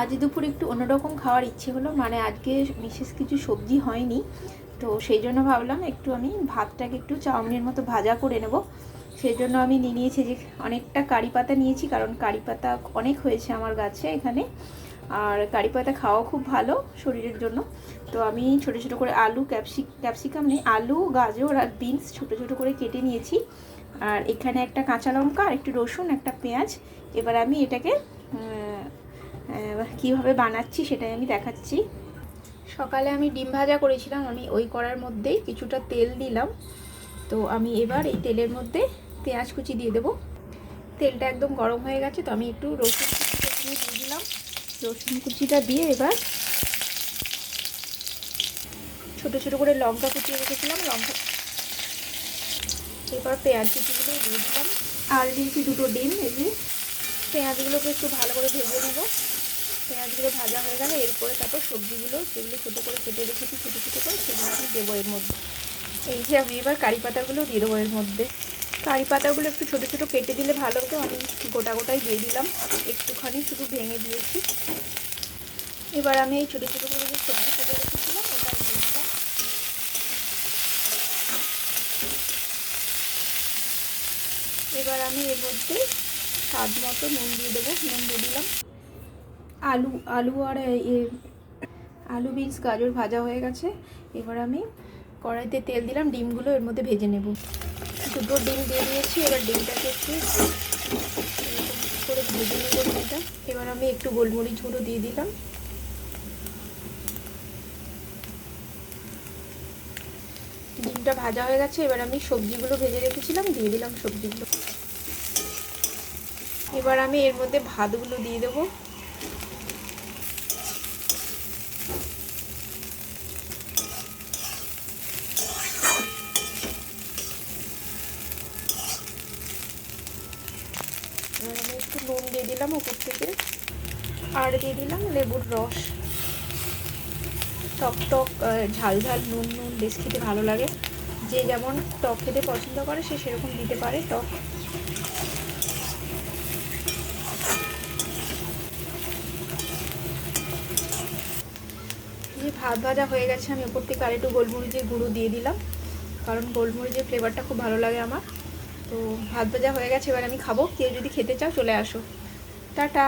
আজ দুপুরে একটু অন্যরকম খাওয়ার ইচ্ছে হলো, মানে আজকে বিশেষ কিছু সবজি হয়নি, তো সেই জন্য ভাবলাম একটু আমি ভাতটাকে একটু চাউমিনের মতো ভাজা করে নেব। সেই জন্য আমি নিয়েছি যে অনেকটা কারি পাতা নিয়েছি, কারণ কারি পাতা অনেক হয়েছে আমার গাছে এখানে, আর কারি পাতা খাওয়া খুব ভালো শরীরের জন্য। তো আমি ছোটো ছোটো করে আলু, ক্যাপসিকাম নেই, আলু, গাজর আর বিনস ছোটো ছোটো করে কেটে নিয়েছি। আর এখানে একটা কাঁচা লঙ্কা আর একটু রসুন, একটা পেঁয়াজ। এবার আমি এটাকে কীভাবে বানাচ্ছি সেটাই আমি দেখাচ্ছি। সকালে আমি ডিম ভাজা করেছিলাম, আমি ওই কড়ার মধ্যেই কিছুটা তেল দিলাম। তো আমি এবার এই তেলের মধ্যে পেঁয়াজ কুচি দিয়ে দেবো। তেলটা একদম গরম হয়ে গেছে, তো আমি একটু রসুন কুচিটা দিয়ে দিলাম। রসুন কুচিটা দিয়ে এবার ছোটো ছোটো করে লঙ্কা কুচিয়ে রেখেছিলাম, এবার পেঁয়াজ কুচিগুলো দিয়ে দিলাম। আর দিয়েছি দুটো ডিম। এই যে পেঁয়াজগুলোকে একটু ভালো করে ভেজে নেব। পেঁয়াজগুলো ভাজা হয়ে গেলে এরপরে তারপর সবজিগুলো, যেগুলো ছোটো করে কেটে রেখেছি ছোটো ছোটো করে, সেগুলো আমি দেবো এর মধ্যে। এই যে আমি এবার কারি পাতাগুলো দিয়ে দেবো এর মধ্যে। কারি পাতাগুলো একটু ছোটো ছোটো কেটে দিলে ভালো হতো, আমি গোটা গোটাই দিয়ে দিলাম, একটুখানি শুধু ভেঙে দিয়েছি। এবার আমি এই ছোটো ছোটো করে যে সবজি কেটে রেখেছিলাম ওটা দিয়ে দিলাম। এবার আমি এর মধ্যে স্বাদ মতো নুন দিয়ে দেবো, নুন দিয়ে দিলাম। আলু আর আলু, বিনস, গাজর ভাজা হয়ে গেছে। এবার আমি কড়াইতে তেল দিলাম, ডিমগুলো এর মধ্যে ভেজে নেব। দুটো ডিম দিয়ে দিয়েছি, এবার ডিমটাকে একটু করে ভেজে নেব ডিমটা। এবার আমি একটু গোলমরিচ গুঁড়ো দিয়ে দিলাম। ডিমটা ভাজা হয়ে গেছে, এবার আমি সবজিগুলো ভেজে রেখেছিলাম দিয়ে দিলাম সবজিগুলো। এবার আমি এর মধ্যে ভাতগুলো দিয়ে দেবো। এবার আমি একটু নুন দিয়ে দিলাম উপর থেকে, আর দিয়ে দিলাম লেবুর রস। টক টক, ঝাল ঝাল, নুন নুন বেশ খেতে ভালো লাগে। যে যেমন টক খেতে পছন্দ করে সে সেরকম দিতে পারে টক। যে ভাত ভাজা হয়ে গেছে, আমি ওপর থেকে আর একটু গোলমরিচের গুঁড়ো দিয়ে দিলাম, কারণ গোলমরিচের ফ্লেভারটা খুব ভালো লাগে আমার। তো ভাত ভাজা হয়ে গেছে, এবার আমি খাবো। কেউ যদি খেতে চাও চলে আসো। টাটা।